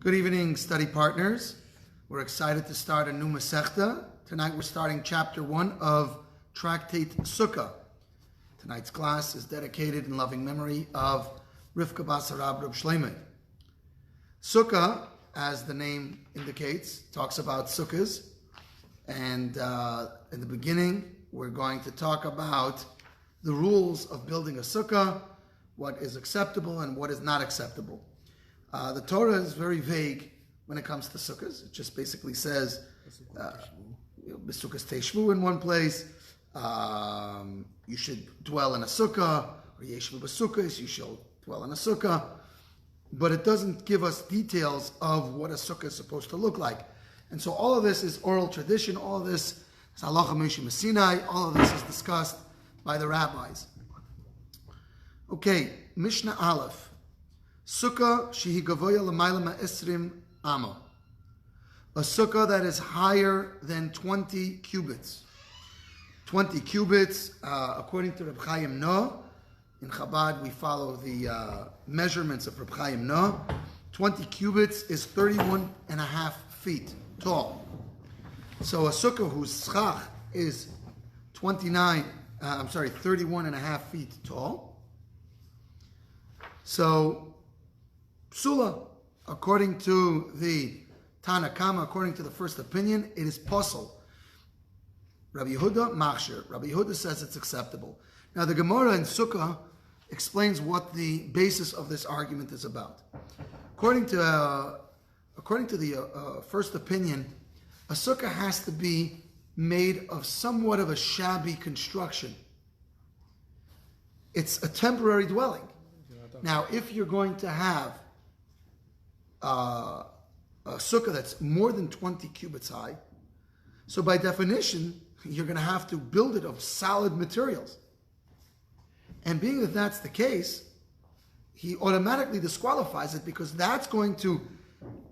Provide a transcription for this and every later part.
Good evening, study partners. We're excited to start a new Masechta. Tonight we're starting chapter 1 of Tractate Sukkah. Tonight's class is dedicated in loving memory of Rivka Bas Harab Reb Shlomo. Sukkah, as the name indicates, talks about sukkahs. And in the beginning, we're going to talk about the rules of building a sukkah, what is acceptable and what is not acceptable. The Torah is very vague when it comes to sukkahs. It just basically says, Sukkahs Teshvu in one place, you should dwell in a sukkah, or Yeshvu b'sukkahs, you shall dwell in a sukkah. But it doesn't give us details of what a sukkah is supposed to look like. And so all of this is oral tradition, all of this is halacha Moshe Sinai, all of this is discussed by the rabbis. Okay, Mishnah Aleph. Sukkah shehi gavoya l'mayla ma'esrim amo. A sukkah that is higher than 20 cubits. 20 cubits, according to Reb Chaim Noah. In Chabad, we follow the measurements of Reb Chaim Noah. 20 cubits is 31 and a half feet tall. So a sukkah whose schach is 31 and a half feet tall. So, Psula, according to the Tana Kama, according to the first opinion, it is posel. Rabbi Yehuda, machshir. Rabbi Yehuda says it's acceptable. Now the Gemara in Sukkah explains what the basis of this argument is about. According to the first opinion, a sukkah has to be made of somewhat of a shabby construction. It's a temporary dwelling. Now, if you're going to have a sukkah that's more than 20 cubits high, so by definition, you're going to have to build it of solid materials. And being that that's the case, he automatically disqualifies it because that's going to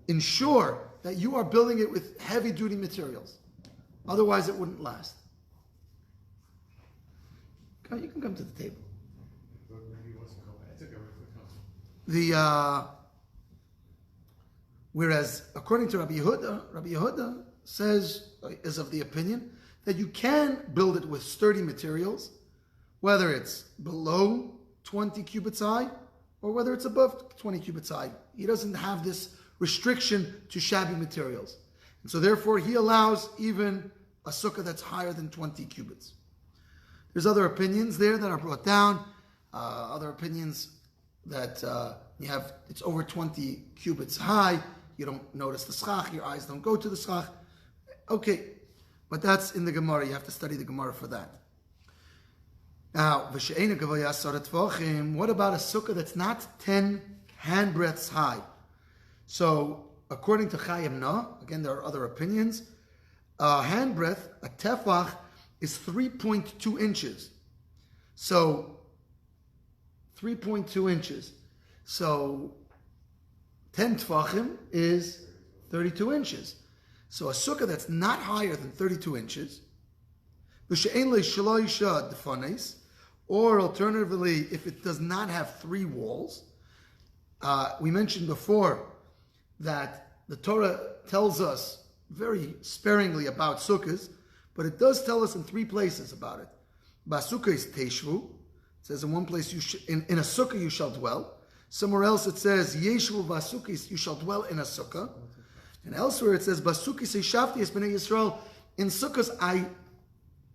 ensure that you are building it with heavy-duty materials. Otherwise, it wouldn't last. You can come to the table. Whereas, according to Rabbi Yehuda is of the opinion that you can build it with sturdy materials, whether it's below 20 cubits high or whether it's above 20 cubits high. He doesn't have this restriction to shabby materials. And so therefore, he allows even a sukkah that's higher than 20 cubits. There's other opinions there that are brought down, other opinions that it's over 20 cubits high, you don't notice the schach, your eyes don't go to the schach. Okay, but that's in the Gemara, you have to study the Gemara for that. Now, what about a sukkah that's not 10 handbreadths high? So, according to Chaim Noah, again there are other opinions, a handbreadth, a tefach, is 3.2 inches. So, 3.2 inches. So, 10 tefachim is 32 inches. So, a sukkah that's not higher than 32 inches, or alternatively, if it does not have 3 walls, we mentioned before that the Torah tells us very sparingly about sukkahs, but it does tell us in 3 places about it. Basukkah is teshvu. It says in one place, in a sukkah you shall dwell. Somewhere else it says, Yeshvu basukis, you shall dwell in a sukkah. And elsewhere it says, Basukis eishavti es b'nei Yisrael. In sukkahs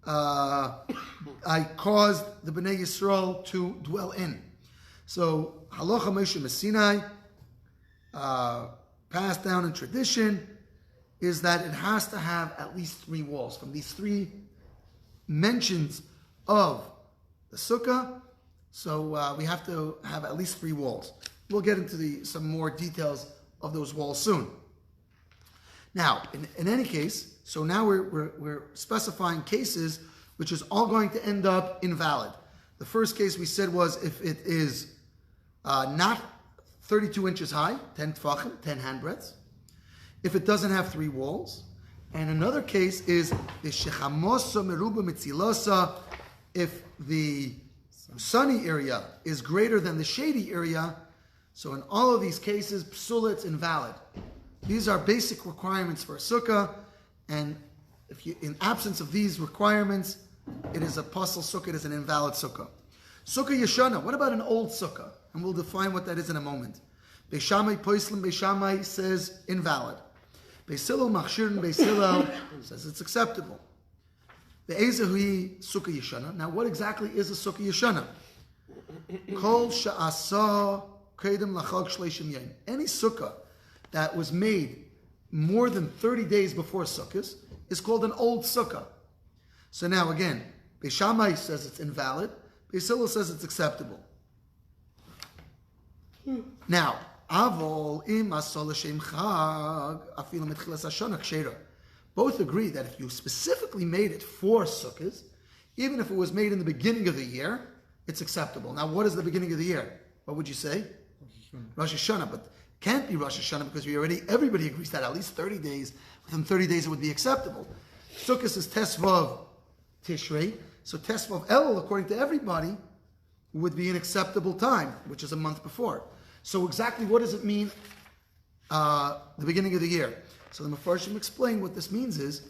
I caused the b'nei Yisrael to dwell in. So, halacha Moshe Sinai, passed down in tradition, is that it has to have at least 3 walls. From these 3 mentions of the sukkah, so we have to have at least 3 walls. We'll get into some more details of those walls soon. Now, in any case, so now we're specifying cases which is all going to end up invalid. The first case we said was if it is not 32 inches high, 10 tefachim, 10 handbreadths. If it doesn't have 3 walls. And another case is if the sunny area is greater than the shady area. So in all of these cases, psula, it's invalid. These are basic requirements for a sukkah, and if you, in absence of these requirements, it is a pasul sukkah, it is an invalid sukkah. Sukkah yeshana, what about an old sukkah? And we'll define what that is in a moment. Beis Shammai Poislim, Beis Shammai says invalid. Beis Hillel Machshirin, Beis Hillel says it's acceptable. Be'ezehui sukkah yeshana. Now, what exactly is a sukkah yeshana? Kol sha'asa kedem lachag shleishim yom. Any sukkah that was made more than 30 days before sukkahs is called an old sukkah. So now again, Beis Shammai says it's invalid. Beis Hillel says it's acceptable. Now, avol im asol l'shem chag afilu mitchilas hashana kshera. Both agree that if you specifically made it for sukkahs, even if it was made in the beginning of the year, it's acceptable. Now, what is the beginning of the year? What would you say? Rosh Hashanah. But it can't be Rosh Hashanah because everybody agrees that at least 30 days, within 30 days it would be acceptable. Sukkahs is Tesvav Tishrei. So Tesvav Elul, according to everybody, would be an acceptable time, which is a month before. So exactly what does it mean, the beginning of the year? So the Mefarshim explain what this means is,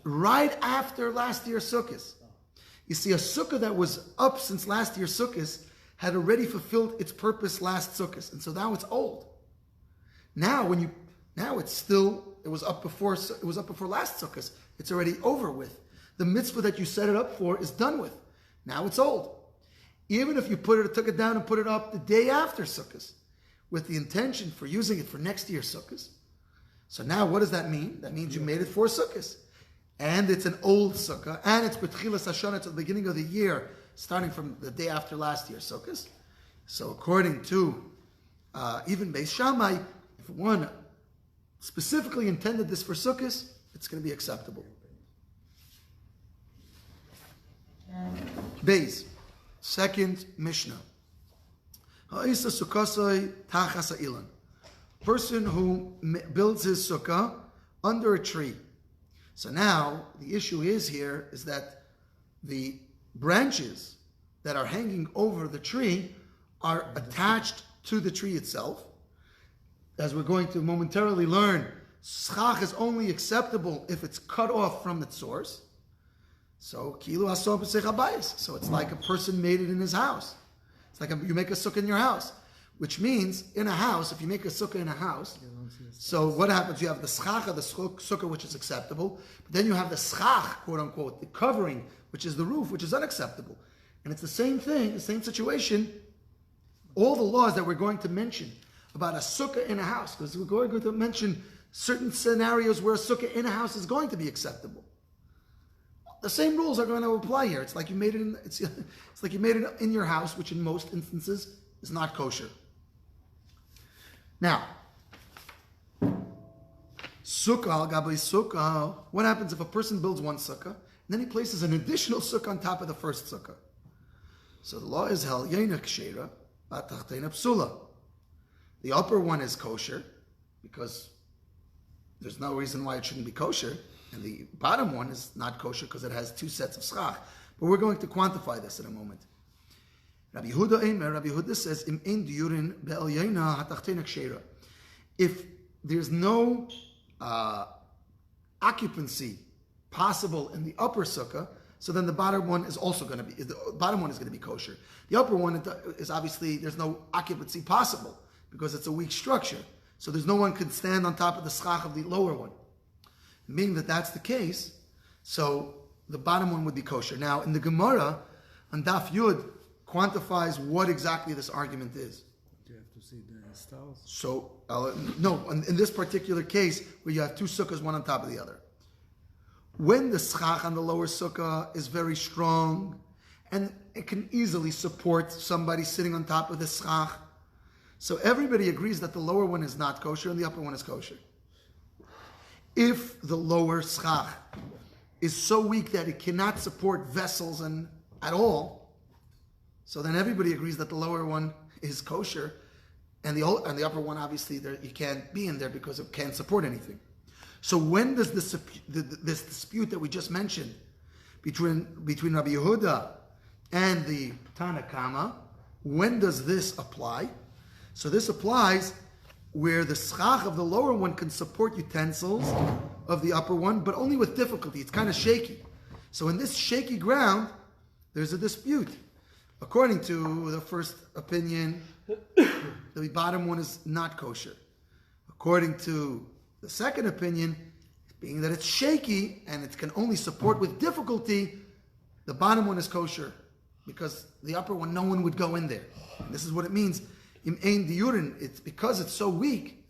right after last year's Sukkahs. You see, a Sukkah that was up since last year's Sukkahs had already fulfilled its purpose last Sukkahs, and so now it's old. Now it was up before last Sukkahs. It's already over with. The mitzvah that you set it up for is done with. Now it's old. Even if you took it down and put it up the day after Sukkahs, with the intention for using it for next year's Sukkahs. So now what does that mean? That means you made it for Sukkahs. And it's an old Sukkah, and it's B'tchilas Hashanah, to the beginning of the year, starting from the day after last year's Sukkahs. So according to even Beis Shammai, if one specifically intended this for Sukkahs, it's going to be acceptable. Beis, second Mishnah. Ha'isa sukkasoi tachas ha'ilan. Person who builds his sukkah under a tree. So now, the issue is that the branches that are hanging over the tree are attached to the tree itself. As we're going to momentarily learn, schach is only acceptable if it's cut off from its source. So, kilu asor b'seich habayis. So it's like a person made it in his house. It's like you make a sukkah in your house. Which means, in a house, if you make a sukkah in a house, so what happens? You have the schach of the sukkah, which is acceptable, but then you have the schach, quote unquote, the covering, which is the roof, which is unacceptable. And it's the same thing, the same situation. All the laws that we're going to mention about a sukkah in a house, because we're going to mention certain scenarios where a sukkah in a house is going to be acceptable. The same rules are going to apply here. It's like you made it it's like you made it in your house, which in most instances is not kosher. Now, sukkah al gabei sukkah. What happens if a person builds one sukkah and then he places an additional sukkah on top of the first sukkah? So the law is hel yeina kshera v'tachteina psula. The upper one is kosher because there's no reason why it shouldn't be kosher, and the bottom one is not kosher because it has two sets of schach. But we're going to quantify this in a moment. Rabbi Yehuda says, "Im ein diurin be'elyena hatachtena kshera." If there's no occupancy possible in the upper sukkah, so then the bottom one is also going to be kosher. The upper one is obviously there's no occupancy possible because it's a weak structure. So there's no one can stand on top of the schach of the lower one. Meaning that that's the case, so the bottom one would be kosher. Now in the Gemara on Daf Yud quantifies what exactly this argument is. Do you have to see the stars? So, no, in this particular case, where you have two sukkahs, one on top of the other. When the schach on the lower sukkah is very strong, and it can easily support somebody sitting on top of the schach, so everybody agrees that the lower one is not kosher and the upper one is kosher. If the lower schach is so weak that it cannot support vessels and at all, so then everybody agrees that the lower one is kosher, and the upper one, obviously, you can't be in there because it can't support anything. So when does this dispute that we just mentioned between Rabbi Yehuda and the Tana Kama, when does this apply? So this applies where the schach of the lower one can support utensils of the upper one, but only with difficulty. It's kind of shaky. So in this shaky ground, there's a dispute. According to the first opinion, the bottom one is not kosher. According to the second opinion, being that it's shaky and it can only support with difficulty, the bottom one is kosher, because the upper one, no one would go in there. And this is what it means. Im ein diurin, it's because it's so weak,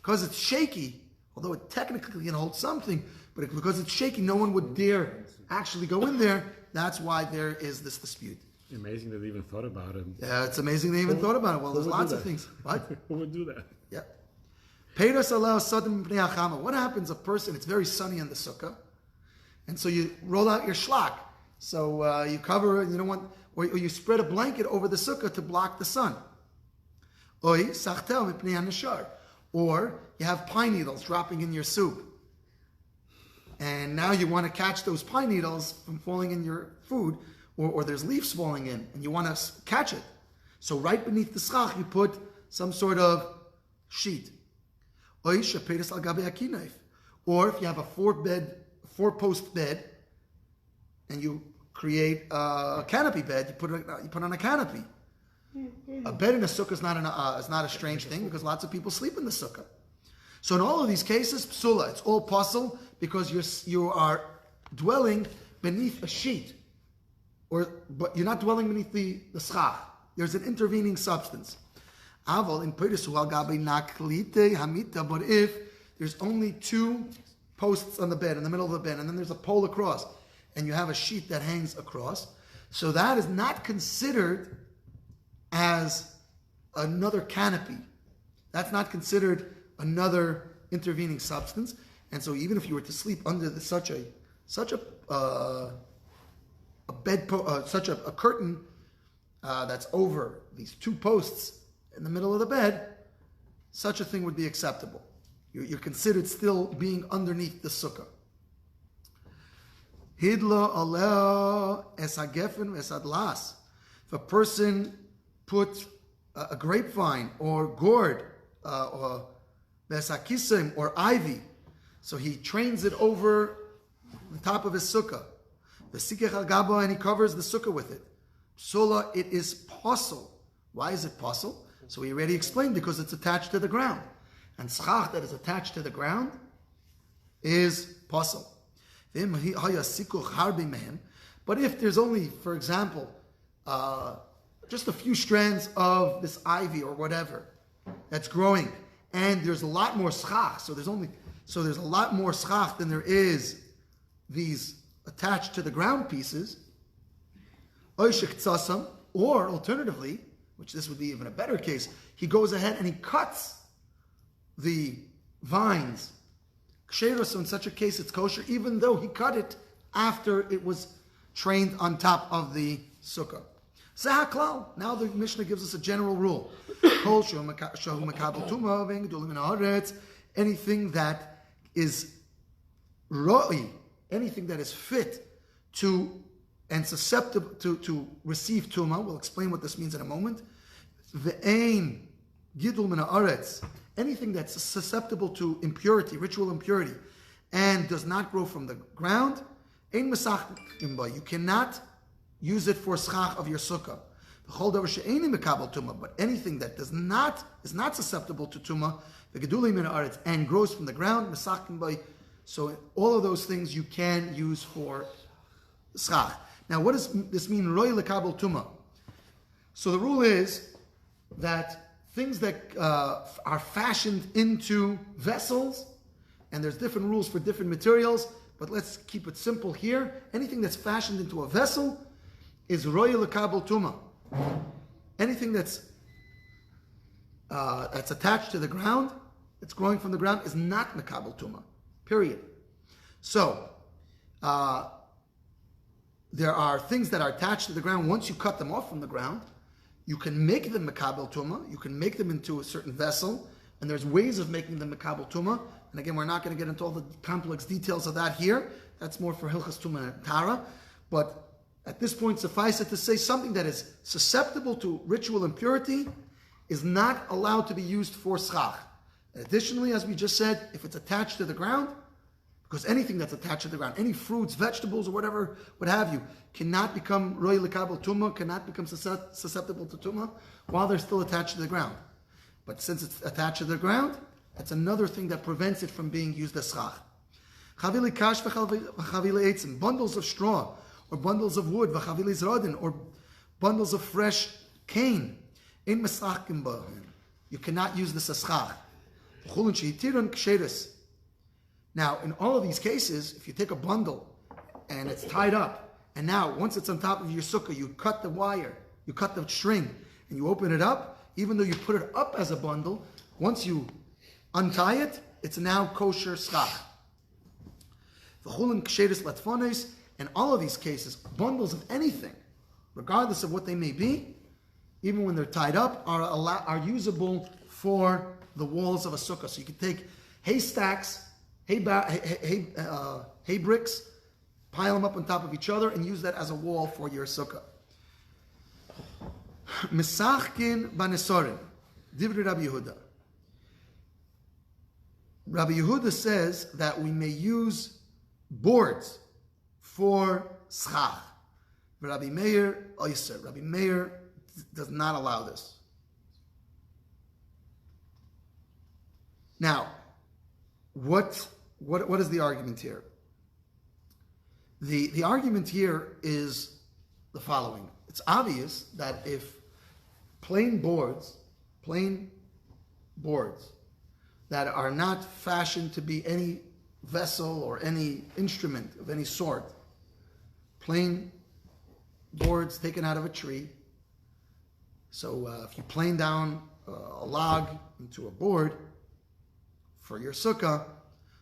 because it's shaky, although it technically can hold something, but because it's shaky, no one would dare actually go in there. That's why there is this dispute. Amazing that they even thought about it. Yeah, it's amazing they even thought about it. Well, there's lots of things. What? Who would do that? Yeah. What happens a person, it's very sunny in the sukkah, and so you roll out your shlak. So you cover it, you don't want, or you spread a blanket over the sukkah to block the sun. Or you have pine needles dropping in your soup. And now you want to catch those pine needles from falling in your food, or there's leaves falling in, and you want to catch it. So right beneath the schach, you put some sort of sheet. Or if you have a four-post bed, and you create a canopy bed, you put on a canopy. A bed in a sukkah is not a strange thing, because lots of people sleep in the sukkah. So in all of these cases, psula, it's all possible, because you are dwelling beneath a sheet, but you're not dwelling beneath the schach. There's an intervening substance. But if there's only two posts on the bed, in the middle of the bed, and then there's a pole across, and you have a sheet that hangs across, so that is not considered as another canopy. That's not considered another intervening substance. And so even if you were to sleep under such a curtain that's over these two posts in the middle of the bed, such a thing would be acceptable. You're considered still being underneath the sukkah. Hidla aleh esagefen esadlas. If a person put a grapevine or gourd or besakisim or ivy, so he trains it over the top of his sukkah. And he covers the sukkah with it. Psula, it is possible. Why is it possible? So we already explained, because it's attached to the ground. And schach that is attached to the ground is possible. But if there's only, for example, just a few strands of this ivy or whatever that's growing, and there's a lot more schach, so there's a lot more schach than there is these attached to the ground pieces, or alternatively, which this would be even a better case, he goes ahead and he cuts the vines. So in such a case, it's kosher, even though he cut it after it was trained on top of the sukkah. Now the Mishnah gives us a general rule. Anything that is ro'i, anything that is fit to and susceptible to receive tumah. We'll explain what this means in a moment. Ve'ein gidul min haaretz, anything that's susceptible to impurity, ritual impurity, and does not grow from the ground, ein mesachim ba. You cannot use it for schach of your sukkah. But anything that is not susceptible to tumah, the geduli min haaretz, and grows from the ground, mesachim ba. So all of those things you can use for schach. Now, what does this mean? Roi lekabel tumah. So the rule is that things that are fashioned into vessels, and there's different rules for different materials, but let's keep it simple here. Anything that's fashioned into a vessel is roi lekabel tumah. Anything that's attached to the ground, that's growing from the ground, is not mekabel tumah. Period. So, there are things that are attached to the ground. Once you cut them off from the ground, you can make them mekabel tumah. You can make them into a certain vessel, and there's ways of making them mekabel tumah. And again, we're not going to get into all the complex details of that here. That's more for hilchas tumah and tara. But at this point, suffice it to say, something that is susceptible to ritual impurity is not allowed to be used for schach. Additionally, as we just said, if it's attached to the ground, because anything that's attached to the ground, any fruits, vegetables, or whatever, what have you, cannot become roy lekabel tumah, cannot become susceptible to tumah while they're still attached to the ground. But since it's attached to the ground, that's another thing that prevents it from being used as schach. Chavili kash v'chavili eitzim, bundles of straw, or bundles of wood, v'chavili zrodin, or bundles of fresh cane. In mesachkim b'hem, you cannot use this as schach. Now, in all of these cases, if you take a bundle and it's tied up, and now once it's on top of your sukkah, you cut the wire, you cut the string, and you open it up, even though you put it up as a bundle, once you untie it, it's now kosher schach. In all of these cases, bundles of anything, regardless of what they may be, even when they're tied up, are usable for the walls of a sukkah. So you can take hay stacks, hay bricks, pile them up on top of each other, and use that as a wall for your sukkah. Misachkin banesorim, Divri Rabbi Yehuda. Rabbi Yehuda says that we may use boards for schach. Rabbi Meir oiser. Rabbi Meir does not allow this. Now, what is the argument here? The argument here is the following. It's obvious that if plain boards that are not fashioned to be any vessel or any instrument of any sort, plain boards taken out of a tree. So if you plane down a log into a board for your sukkah,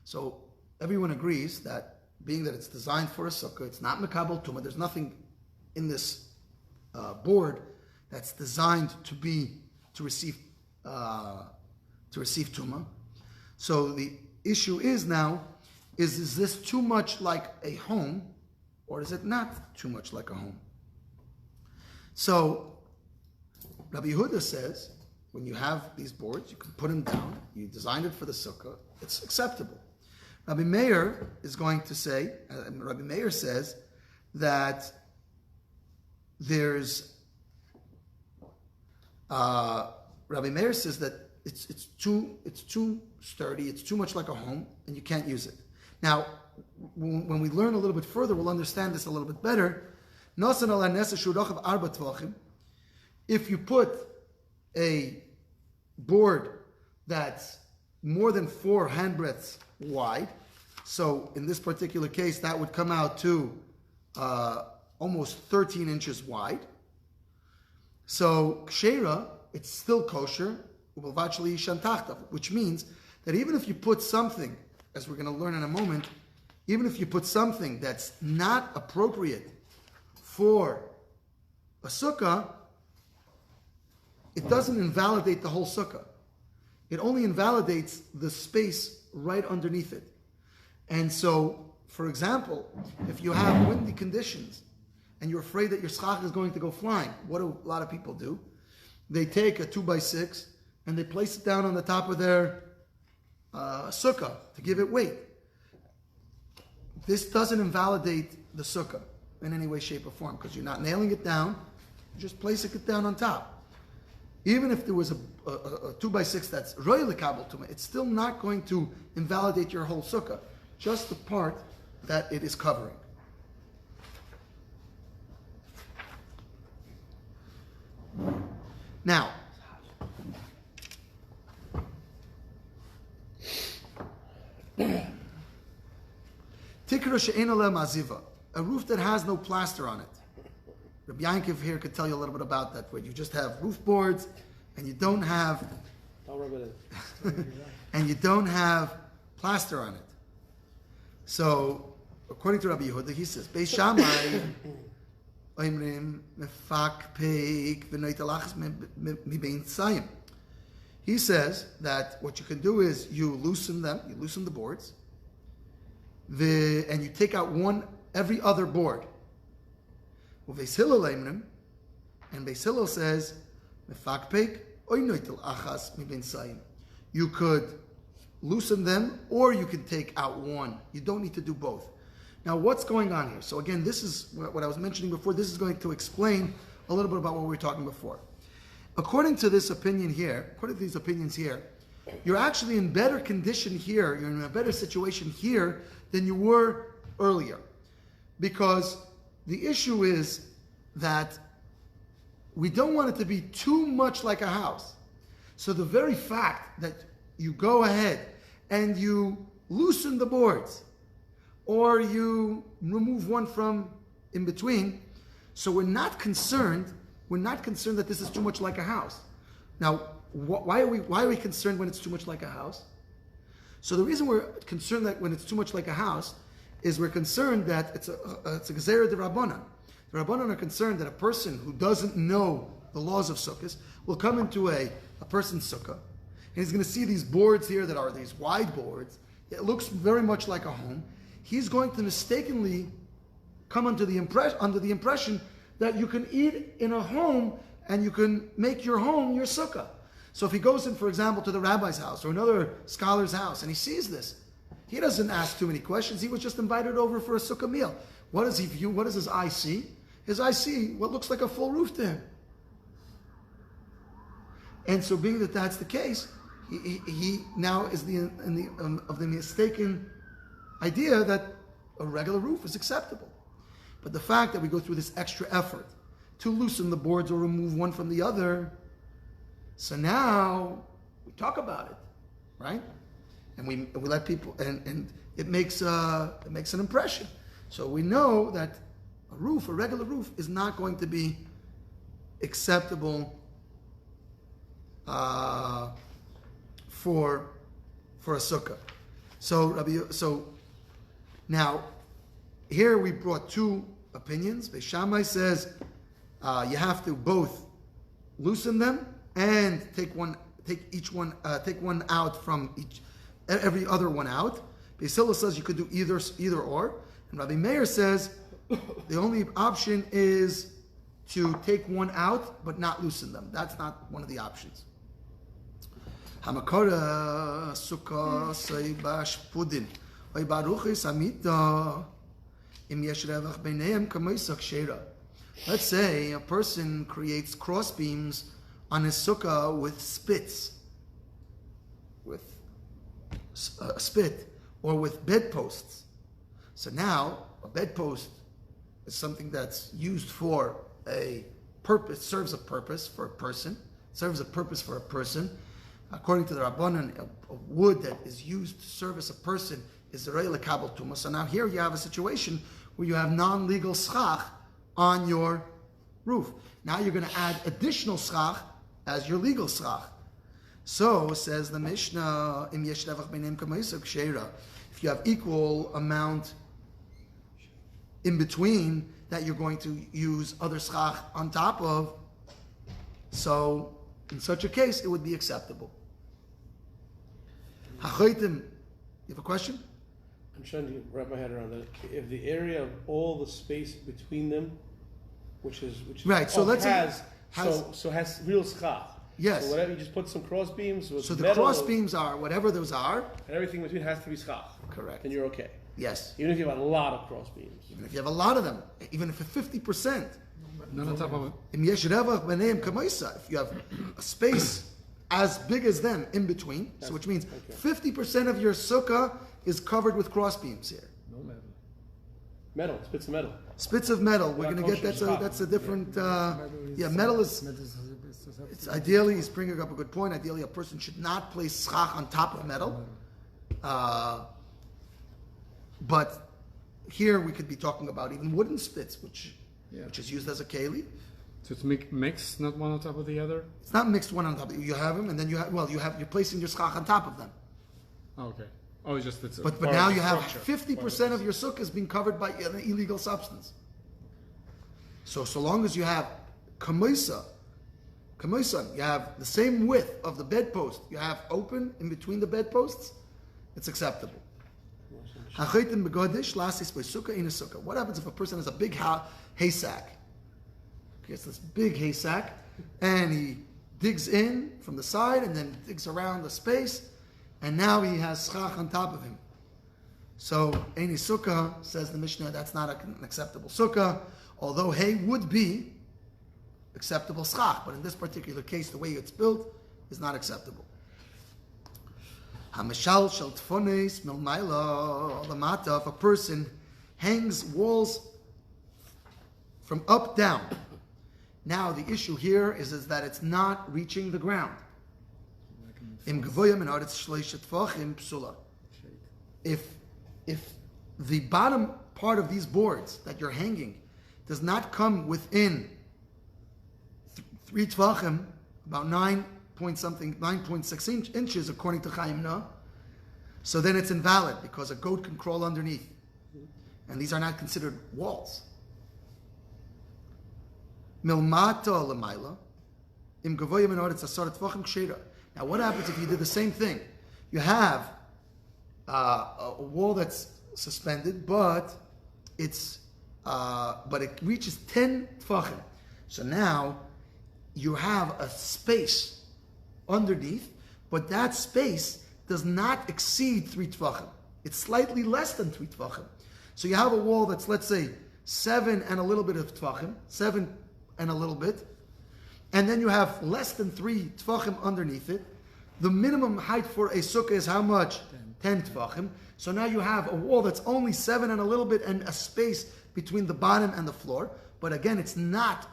so everyone agrees that being that it's designed for a sukkah, it's not mekabel tumah. There's nothing in this board that's designed to receive tumah. So the issue is now, is this too much like a home, or is it not too much like a home? So Rabbi Yehuda says, when you have these boards, you can put them down. You designed it for the sukkah. It's acceptable. Rabbi Meir is going to say, Rabbi Meir says that there's, Rabbi Meir says that it's too sturdy, it's too much like a home, and you can't use it. Now, when we learn a little bit further, we'll understand this a little bit better. If you put a board that's more than 4 handbreadths wide, so in this particular case, that would come out to almost 13 inches wide. So kshera, it's still kosher, which means that even if you put something, as we're going to learn in a moment, even if you put something that's not appropriate for a sukkah, it doesn't invalidate the whole sukkah. It only invalidates the space right underneath it. And so, for example, if you have windy conditions and you're afraid that your schach is going to go flying, what do a lot of people do? They take a 2x6 and they place it down on the top of their sukkah to give it weight. This doesn't invalidate the sukkah in any way, shape, or form, because you're not nailing it down, you're just placing it down on top. Even if there was a 2x6 that's roy lekabel tumah, it's still not going to invalidate your whole sukkah, just the part that it is covering. Now, tikra she'ena le maziva, a roof that has no plaster on it. Rabbi Yankiv here could tell you a little bit about that, where you just have roof boards and you don't have and you don't have plaster on it. So, according to Rabbi Yehuda, he says, Beis Shammai oimrim mefak peik v'noitalachas mibein tzayim. He says that what you can do is you loosen the boards, and you take out every other board. Beis Hillel oimrim, and Beis Hillel says, mefak peik oinoital achas mibein tzayim. you could loosen them, or you can take out one. You don't need to do both. Now, what's going on here? So again, this is what I was mentioning before. This is going to explain a little bit about what we were talking before. According to this opinion here, according to these opinions here, you're actually in better condition here, you're in a better situation here than you were earlier. Because the issue is that we don't want it to be too much like a house. So the very fact that you go ahead and you loosen the boards, or you remove one from in between, so we're not concerned that this is too much like a house. Now, why are we concerned when it's too much like a house? So the reason we're concerned that when it's too much like a house is we're concerned that it's a gezerah de Rabbanan. The Rabbanan are concerned that a person who doesn't know the laws of sukkahs will come into a person's sukkah, and he's going to see these boards here that are these wide boards. It looks very much like a home. He's going to mistakenly come under the impression that you can eat in a home and you can make your home your sukkah. So if he goes in, for example, to the rabbi's house or another scholar's house and he sees this, he doesn't ask too many questions. He was just invited over for a sukkah meal. What does he view? What does his eye see? His eye see what looks like a full roof to him. And so being that that's the case, he now is of the mistaken idea that a regular roof is acceptable. But the fact that we go through this extra effort to loosen the boards or remove one from the other, so now we talk about it, right? And we let people, and it makes an impression. So we know that a regular roof, is not going to be acceptable for a sukkah. So now here we brought two opinions. Beis Shammai says you have to both loosen them and take one out from every other one out. Beis Hillel says you could do either or, and Rabbi Meir says the only option is to take one out but not loosen them. That's not one of the options. Hamakara Sukkah Seibash Pudin Oy Baruchis Amita Im Yesh Revach Beineim Kamoisach Sheira. Let's say a person creates cross beams on his sukkah with spits, with a spit, or with bedposts. So now a bedpost is something that's used for a purpose, serves a purpose for a person, According to the Rabbanan, a wood that is used to service a person is Zerei Lekabel Tumah. So now here you have a situation where you have non-legal schach on your roof. Now you're going to add additional schach as your legal schach. So says the Mishnah, Im yesh revach beineim kamoisach sheira. If you have equal amount in between that you're going to use other schach on top of, so in such a case it would be acceptable. You have a question? I'm trying to wrap my head around that. If the area of all the space between them, which right, so let's has real schach. Yes. So whatever, you just put some cross beams with so the metal, cross beams are whatever those are, and everything between has to be schach. Correct. Then you're okay. Yes. Even if you have a lot of cross beams. Even if you have a lot of them, even if it's 50%. None on top of it. If you have a space as big as them in between, so which means 50% of your sukkah is covered with cross beams here. No metal. Metal, spits of metal. Spits of metal. We're Not going to get that's a different. Metal is. It's ideally, he's bringing up a good point. Ideally, a person should not place schach on top of metal. But here we could be talking about even wooden spits, which is used as a keli. So it's mixed, not one on top of the other? It's not mixed one on top. You have them, and then you're placing your schach on top of them. Oh, okay. Oh, it's just it's. But now you have 50% of your sukkah is being covered by an illegal substance. So long as you have kamoisa, you have the same width of the bedpost, you have open in between the bedposts, it's acceptable. What happens if a person has a big haystack? He has this big haystack, and he digs in from the side and then digs around the space, and now he has schach on top of him. So, Eini Sukkah, says the Mishnah, that's not an acceptable Sukkah, although hay would be acceptable schach, but in this particular case, the way it's built is not acceptable. Hamashal shel tfones milmaila lamata. If a person hangs walls from up down, now the issue here is that it's not reaching the ground. If the bottom part of these boards that you're hanging does not come within 3 tvachim, about 9.6 inches according to Chaim Na, so then it's invalid because a goat can crawl underneath. And these are not considered walls. Milmata lemaila, im gavoya min haaretz asar tvachim ksheira. Now what happens if you did the same thing? You have a wall that's suspended, but it reaches 10 tvachim. So now you have a space underneath, but that space does not exceed 3 tvachim. It's slightly less than 3 tvachim. So you have a wall that's, let's say, 7 and a little bit of tvachim, 7 and a little bit, and then you have less than 3 tvachim underneath it. The minimum height for a sukkah is how much? 10 tvachim. So now you have a wall that's only 7 and a little bit, and a space between the bottom and the floor. But again, it's not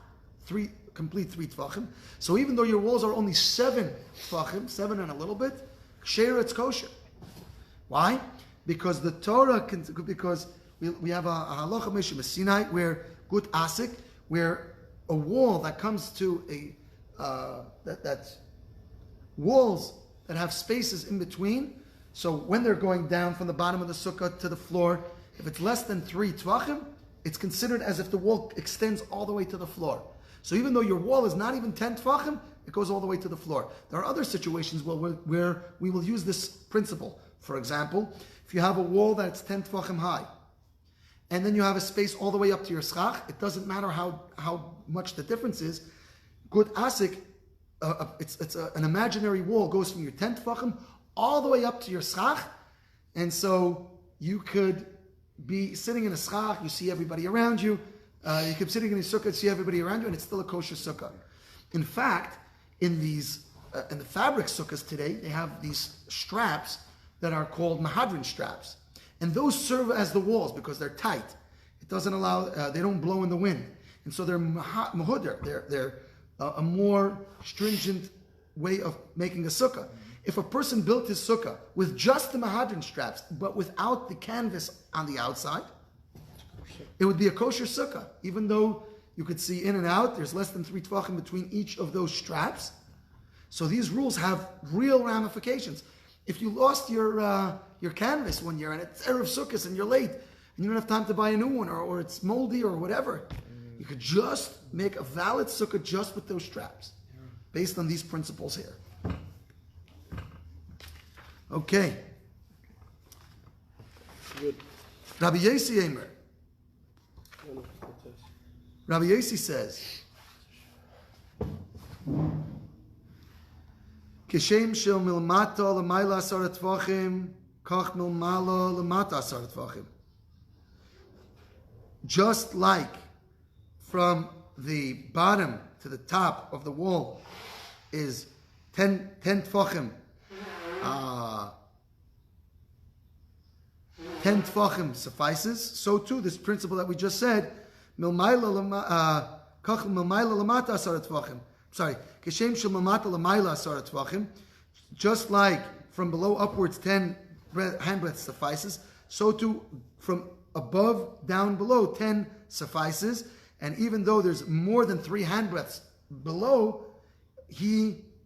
complete 3 tvachim. So even though your walls are only 7 tvachim, 7 and a little bit, ksheira, it's kosher. Why? Because the Torah, because we have a halacha Mishnah Sinai where gut asik, where a wall that comes to that's walls that have spaces in between. So when they're going down from the bottom of the sukkah to the floor, if it's less than 3 tvachim, it's considered as if the wall extends all the way to the floor. So even though your wall is not even 10 tvachim, it goes all the way to the floor. There are other situations where we will use this principle. For example, if you have a wall that's 10 tvachim high, and then you have a space all the way up to your schach, it doesn't matter how much the difference is. Good asik, it's an imaginary wall, goes from your 10 tvachim all the way up to your schach, and so you could be sitting in a schach, you see everybody around you. You could be sitting in a sukkah, see everybody around you, and it's still a kosher sukkah. In fact, in the fabric sukkahs today, they have these straps that are called mahadrin straps, and those serve as the walls because they're tight. It doesn't allow, they don't blow in the wind, and so they're mahudr. They're a more stringent way of making a sukkah. If a person built his sukkah with just the mahadrin straps, but without the canvas on the outside, it would be a kosher sukkah, even though you could see in and out. There's less than 3 tvachim between each of those straps. So these rules have real ramifications. If you lost your canvas one year and it's Erev Sukkot and you're late and you don't have time to buy a new one, or it's moldy or whatever, you could just make a valid sukkah just with those straps, based on these principles here. Okay. Good. Rabbi Yossi Eimer. Rabbi Yossi says, Kishem shel milmata l'mayla asar tvachim, kach milmala l'mata asar tvachim. Just like from the bottom to the top of the wall is 10 tvachim, 10 tvachim suffices, so too this principle that we just said, just like from below upwards 10 handbreadths suffices, so too from above down below 10 suffices. And even though there's more than 3 handbreadths below,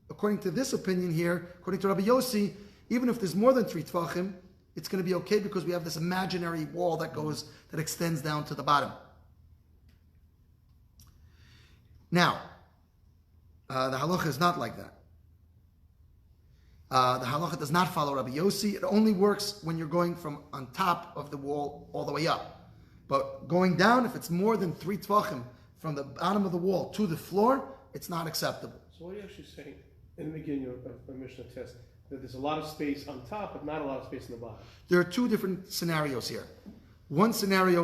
according to this opinion here, according to Rabbi Yossi, even if there's more than 3 tvachim, it's going to be okay because we have this imaginary wall that extends down to the bottom. Now, the halacha is not like that. The halacha does not follow Rabbi Yossi. It only works when you're going from on top of the wall all the way up. But going down, if it's more than 3 tvachim from the bottom of the wall to the floor, it's not acceptable. So So what are you actually saying in the beginning of a Mishnah test? That there's a lot of space on top, but not a lot of space in the bottom. There are two different scenarios here. One scenario,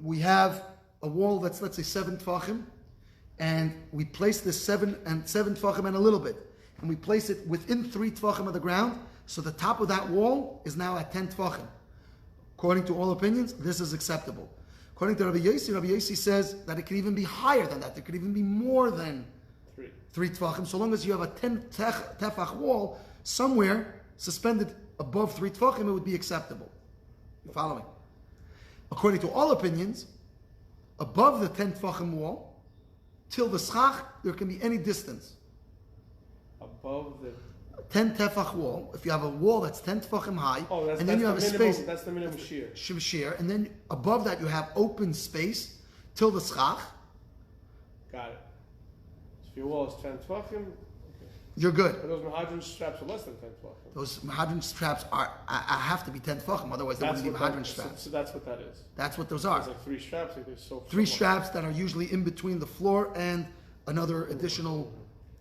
we have a wall that's, let's say, 7 tfachim, and we place this 7 tfachim and a little bit, and we place it within 3 tfachim of the ground, so the top of that wall is now at 10 tfachim. According to all opinions, this is acceptable. According to Rabbi Yossi says that it can even be higher than that. It could even be more than 3 tfachim, so long as you have a 10 tefach wall somewhere suspended above 3 tfachim, it would be acceptable. You follow me? According to all opinions, above the 10 tfachim wall, till the schach, there can be any distance. Above the 10 tefach wall, if you have a wall that's 10 tefachim high, and then you have a space, that's the minimum shear. and then above that you have open space till the schach. Got it. So if your wall is 10 tefachim, You're good. but those mahadran straps are less than 10 tefachim. Those mahadran straps have to be 10 tefachim, otherwise they wouldn't be mahadran straps. So that's what that is. That's what those are. It's like 3 straps. Like there's 3 straps that are usually in between the floor and another additional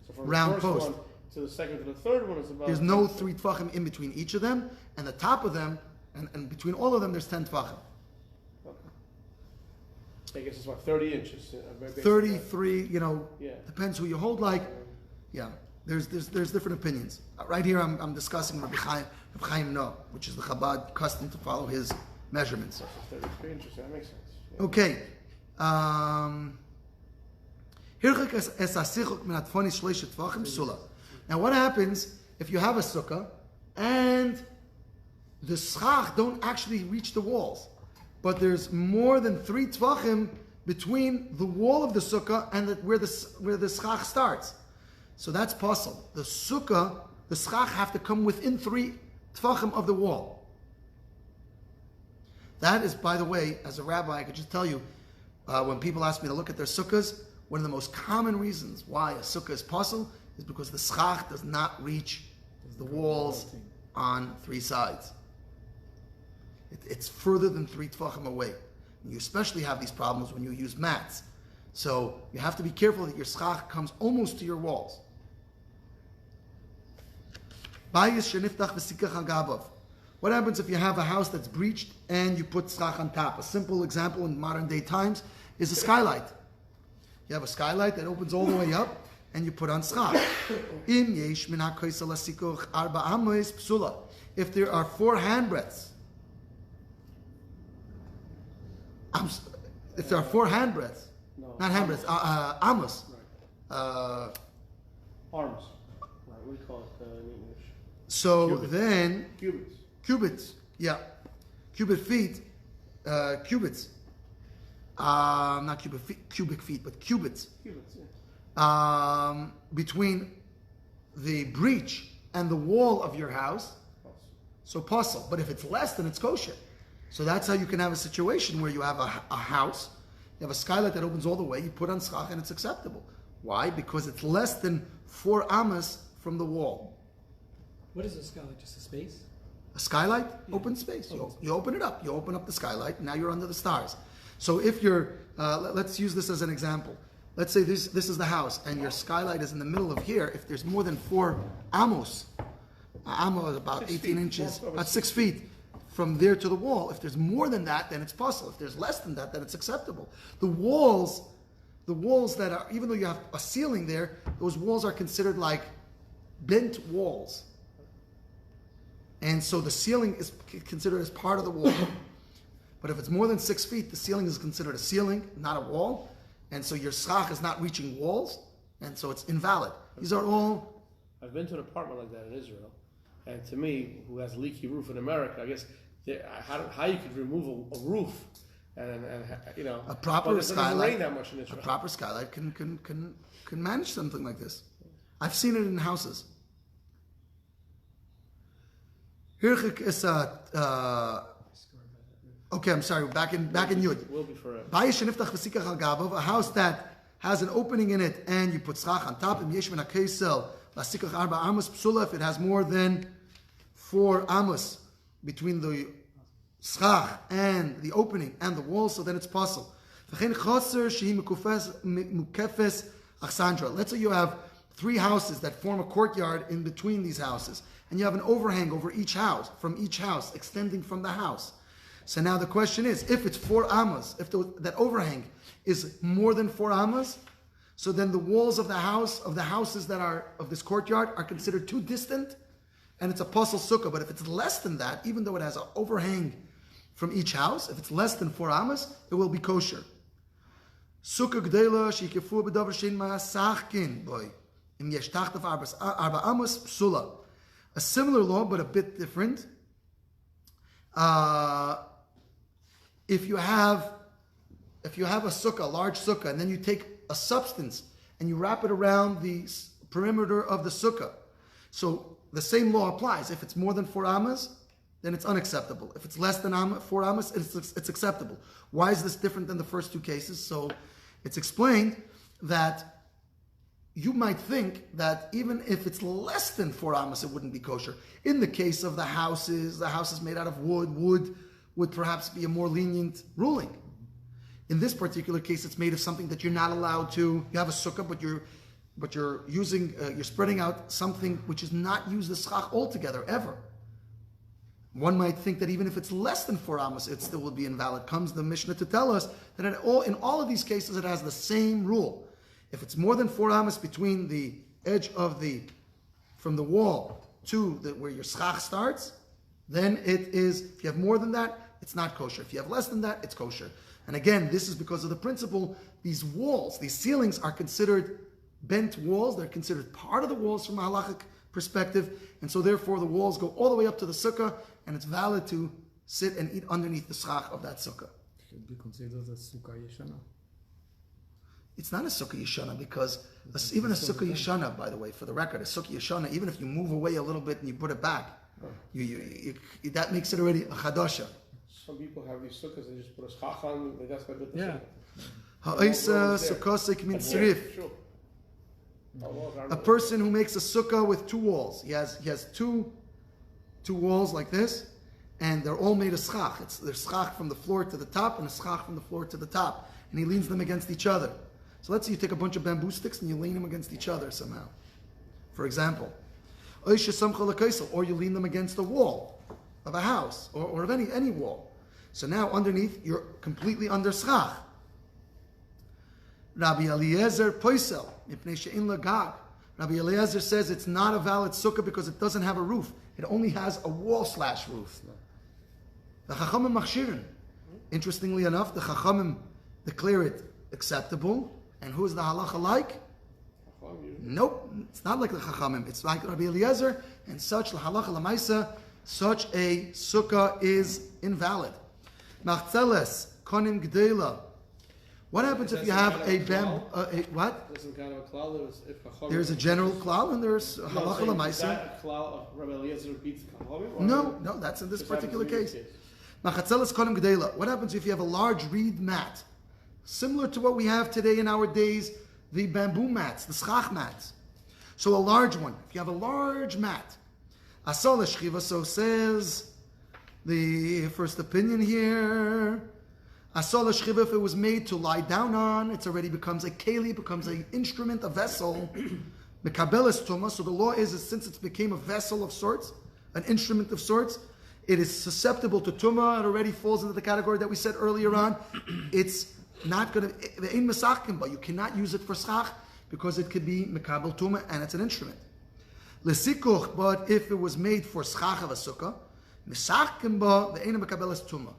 So from round the first post. one to the second to the third one is about. There's no 3 tefachim in between each of them, and the top of them, and between all of them, there's 10 tefachim. Okay. I guess it's about 30 inches. 33, Yeah. depends who you hold like. Yeah, there's different opinions. Right here, I'm discussing Rabbi Chaim No, which is the Chabad custom to follow his measurements. So 33 inches. That makes sense. Yeah. Okay. Now, what happens if you have a sukkah and the schach don't actually reach the walls, but there's more than 3 tvachim between the wall of the sukkah and where the schach starts? So that's possible. The sukkah, the schach have to come within 3 tvachim of the wall. That is, by the way, as a rabbi, I could just tell you, when people ask me to look at their sukkahs, one of the most common reasons why a sukkah is possible is because the schach does not reach the walls on 3 sides. It's further than 3 tefachim away. You especially have these problems when you use mats. So you have to be careful that your schach comes almost to your walls. What happens if you have a house that's breached and you put schach on top? A simple example in modern day times is a skylight. You have a skylight that opens all the way up and you put on schach. If there are 4 handbreadths, if there are 4 handbreadths, not handbreadths, amos. Right. Arms. Right, we call it in English. So Cubits. then, Cubits. yeah, cubic feet, cubits. Not cubic feet, but cubits. Cubits, yeah. Between the breach and the wall of your house, so possible. But if it's less, then it's kosher. So that's how you can have a situation where you have a house, you have a skylight that opens all the way, you put on schach and it's acceptable. Why? Because it's less than 4 amas from the wall. What is a skylight? Just a space? A skylight, open space. You open it up. You open up the skylight. Now you're under the stars. So if you're, let's use this as an example. Let's say this is the house, and your skylight is in the middle of here. If there's more than 4 amos, amos is about 18 inches, about 6 feet from there to the wall. If there's more than that, then it's possible. If there's less than that, then it's acceptable. The walls that are, even though you have a ceiling there, those walls are considered like bent walls. And so the ceiling is considered as part of the wall. But if it's more than 6 feet, the ceiling is considered a ceiling, not a wall. And so your schach is not reaching walls, and so it's invalid. These are all... I've been to an apartment like that in Israel, and to me, who has a leaky roof in America, I guess how you could remove a roof and a proper but it skylight. doesn't rain that much in Israel. A proper skylight can manage something like this. I've seen it in houses. Okay, I'm sorry. Back in Yud. Will be forever. A house that has an opening in it, and you put schach on top. If it has more than 4 amos between the schach and the opening and the wall, so then it's possible. Let's say you have 3 houses that form a courtyard in between these houses, and you have an overhang over each house, from each house, extending from the house. So now the question is, if it's 4 amas, if that overhang is more than 4 amas, so then the walls of the houses that are of this courtyard are considered too distant, and it's a pasal sukkah. But if it's less than that, even though it has an overhang from each house, if it's less than 4 amas, it will be kosher. Sukkah gdela shikefu b'davar shein ma'asachkin boy im yesh tachtav arba amos psula. A similar law, but a bit different. If you have a sukkah, a large sukkah, and then you take a substance and you wrap it around the perimeter of the sukkah, so the same law applies. If it's more than 4 amas, then it's unacceptable. If it's less than 4 amas, it's acceptable. Why is this different than the first 2 cases? So it's explained that you might think that even if it's less than 4 amas, it wouldn't be kosher. In the case of the houses made out of wood would perhaps be a more lenient ruling. In this particular case, it's made of something that you're not allowed to. You have a sukkah, but you're spreading out something which is not used as schach altogether ever. One might think that even if it's less than 4 amas, it still would be invalid. Comes the Mishnah to tell us that in all of these cases, it has the same rule. If it's more than 4 amas between the edge from the wall to where your schach starts, then it is, if you have more than that, it's not kosher. If you have less than that, it's kosher. And again, this is because of the principle, these walls, these ceilings are considered bent walls. They're considered part of the walls from a halachic perspective. And so therefore the walls go all the way up to the sukkah, and it's valid to sit and eat underneath the schach of that sukkah. Should be considered a Sukkah Yeshana. It's not a Sukkah Yeshana because even a Sukkah Yeshana, by the way, for the record, a Sukkah Yeshana, even if you move away a little bit and you put it back, that makes it already a Chadasha. Some people have these sukkahs and just put a schach on, that's not good. Yeah. Ha'isa sukkosik min tzrif. A person who makes a sukkah with 2 walls. He has two walls like this, and they're all made of schach. There's schach from the floor to the top and a schach from the floor to the top. And he leans them against each other. So let's say you take a bunch of bamboo sticks and you lean them against each other somehow. For example. Or you lean them against the wall of a house or of any wall. So now underneath, you're completely under schach. Rabbi Eliezer poisel, mipnei she'in la gag. Rabbi Eliezer says it's not a valid sukkah because it doesn't have a roof. It only has a wall/roof. The Chachamim machshirin. Interestingly enough, the Chachamim declare it acceptable. And who is the halacha like? Nope, it's not like the Chachamim. It's like Rabbi Eliezer, and such halacha lamaisa, such a sukkah is invalid. Machzeles konim gdeila. What happens if you have a what? There's a general klal and there's halacha lamaisa. No, that's in this particular case. Machzeles konim gdeila. What happens if you have a large reed mat, similar to what we have today in our days, the bamboo mats, the schach mats. So a large one. If you have a large mat, asal shchiva. So says the first opinion here. Asal shchiva, if it was made to lie down on, it already becomes a keli, becomes an instrument, a vessel. Mekabeles tuma. So the law is since it became a vessel of sorts, an instrument of sorts, it is susceptible to tuma. It already falls into the category that we said earlier on. It's not going to, but you cannot use it for schach because it could be mekabel tuma and it's an instrument. Lesikuch, but if it was made for schach of a sukkah, misachkim ba ve'ena mekabeles tuma.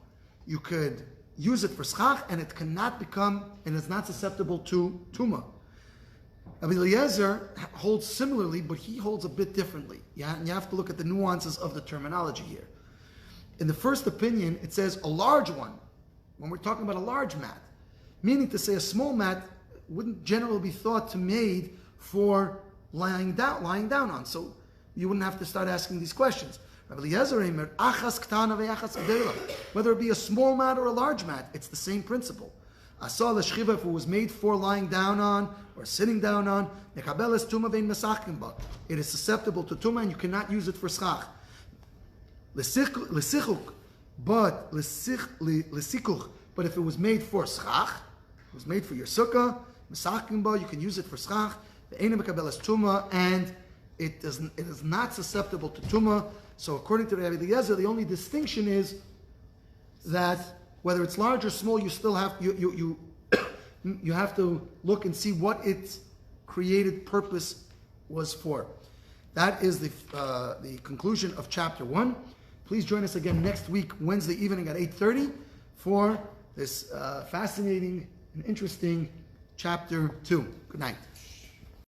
You could use it for schach and it cannot become, and it's not susceptible to tuma. Rabbi Eliezer holds similarly, but he holds a bit differently. And you have to look at the nuances of the terminology here. In the first opinion, it says a large one. When we're talking about a large mat, meaning to say a small mat wouldn't generally be thought to made for lying down on. So you wouldn't have to start asking these questions. Whether it be a small mat or a large mat, it's the same principle. Asal l'shchiva, if it was made for lying down on or sitting down on, it is susceptible to tuma and you cannot use it for schach. But if it was made for schach, was made for your sukkah. Misachim ba, you can use it for schach. The eina mekabelas tuma, and it is not susceptible to tuma. So according to Rabbi Eliezer, the only distinction is that whether it's large or small, you still have you have to look and see what its created purpose was for. That is the conclusion of chapter 1. Please join us again next week, Wednesday evening at 8:30, for this fascinating and interesting chapter 2. Good night.